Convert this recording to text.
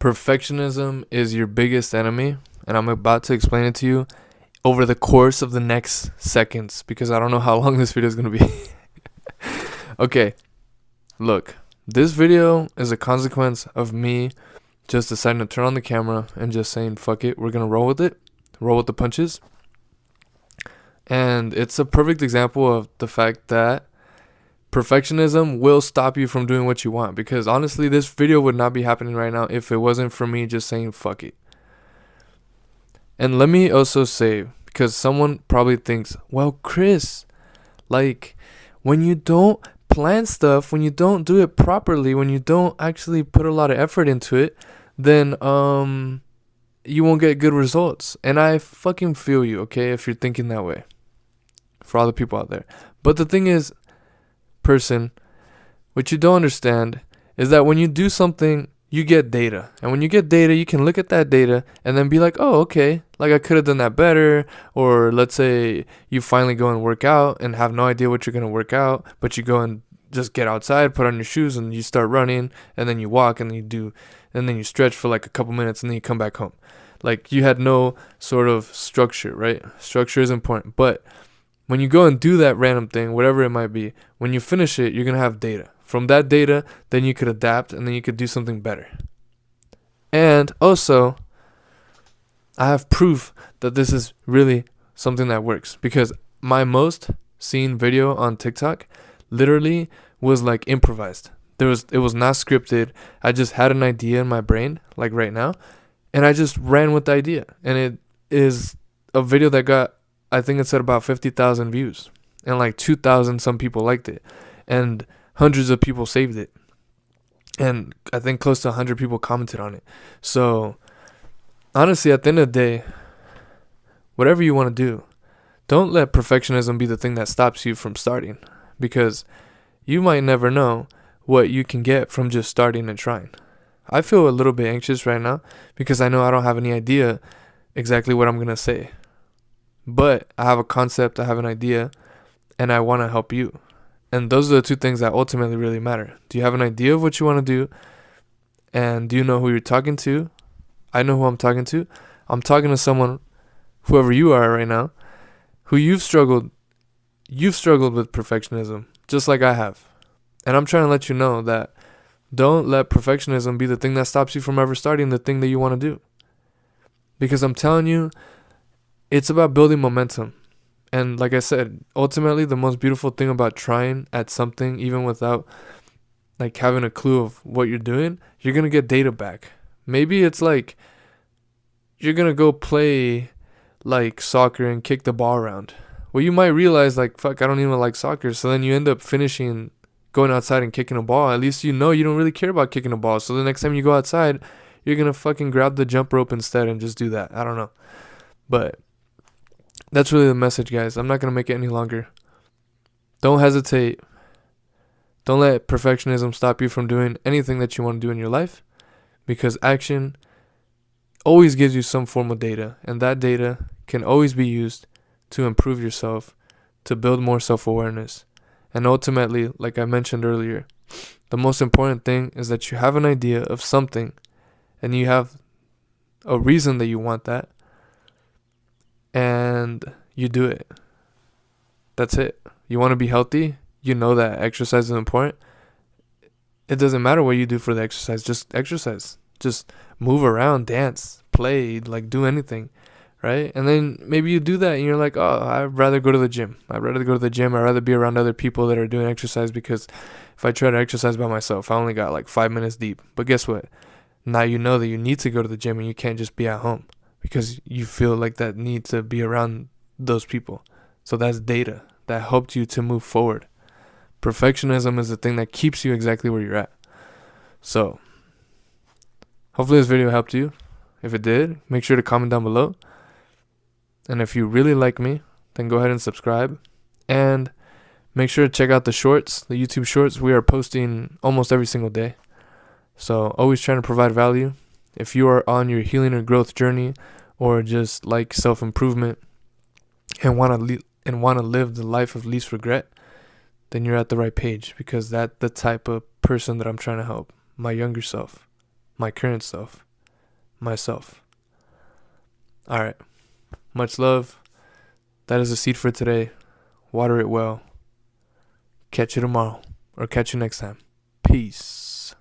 Perfectionism is your biggest enemy, and I'm about to explain it to you over the course of the next seconds because I don't know how long this video is going to be. Okay, look, this video is a consequence of me just deciding to turn on the camera and just saying, fuck it, we're going to roll with it, roll with the punches. And it's a perfect example of the fact that perfectionism will stop you from doing what you want, because honestly, this video would not be happening right now if it wasn't for me just saying fuck it. And let me also say, because someone probably thinks, well, Chris, like, when you don't plan stuff, when you don't do it properly, when you don't actually put a lot of effort into it, then you won't get good results. And I fucking feel you, okay, if you're thinking that way, for all the people out there. But the thing is, person, what you don't understand is that when you do something, you get data. And when you get data, you can look at that data and then be like, oh, okay, like I could have done that better. Or let's say you finally go and work out and have no idea what you're going to work out, but you go and just get outside, put on your shoes, and you start running, and then you walk, and then you stretch for like a couple minutes, and then you come back home. Like, you had no sort of structure, right? Structure is important. But when you go and do that random thing, whatever it might be, when you finish it, you're going to have data. From that data, then you could adapt, and then you could do something better. And also, I have proof that this is really something that works, because my most seen video on TikTok literally was like improvised. It was not scripted. I just had an idea in my brain, like right now, and I just ran with the idea. And it is a video that got, I think it said about 50,000 views, and like 2,000 some people liked it, and hundreds of people saved it, and I think close to 100 people commented on it. So honestly, at the end of the day, whatever you want to do, don't let perfectionism be the thing that stops you from starting, because you might never know what you can get from just starting and trying. I feel a little bit anxious right now because I know I don't have any idea exactly what I'm going to say. But I have a concept, I have an idea, and I want to help you. And those are the two things that ultimately really matter. Do you have an idea of what you want to do? And do you know who you're talking to? I know who I'm talking to. I'm talking to someone, whoever you are right now, who you've struggled with perfectionism, just like I have. And I'm trying to let you know that don't let perfectionism be the thing that stops you from ever starting the thing that you want to do. Because I'm telling you, it's about building momentum. And like I said, ultimately the most beautiful thing about trying at something, even without like having a clue of what you're doing, you're going to get data back. Maybe it's like you're going to go play like soccer and kick the ball around. Well, you might realize like, fuck, I don't even like soccer. So then you end up finishing going outside and kicking a ball. At least you know you don't really care about kicking a ball. So the next time you go outside, you're going to fucking grab the jump rope instead and just do that. I don't know. But that's really the message, guys. I'm not going to make it any longer. Don't hesitate. Don't let perfectionism stop you from doing anything that you want to do in your life, because action always gives you some form of data, and that data can always be used to improve yourself, to build more self-awareness. And ultimately, like I mentioned earlier, the most important thing is that you have an idea of something and you have a reason that you want that, and you do it. That's it. You want to be healthy? You know that exercise is important. It doesn't matter what you do for the exercise. Just exercise. Just move around, dance, play, like do anything, right? And then maybe you do that and you're like, oh, I'd rather go to the gym. I'd rather be around other people that are doing exercise, because if I try to exercise by myself, I only got like 5 minutes deep. But guess what? Now you know that you need to go to the gym and you can't just be at home, because you feel like that need to be around those people. So that's data that helped you to move forward. Perfectionism is the thing that keeps you exactly where you're at. So hopefully this video helped you. If it did, make sure to comment down below. And if you really like me, then go ahead and subscribe. And make sure to check out the shorts, the YouTube shorts. We are posting almost every single day. So always trying to provide value. If you are on your healing or growth journey, or just like self-improvement and want to live the life of least regret, then you're at the right page, because that's the type of person that I'm trying to help. My younger self, my current self. myself. All right. Much love. That is the seed for today. Water it well. Catch you tomorrow, or catch you next time. Peace.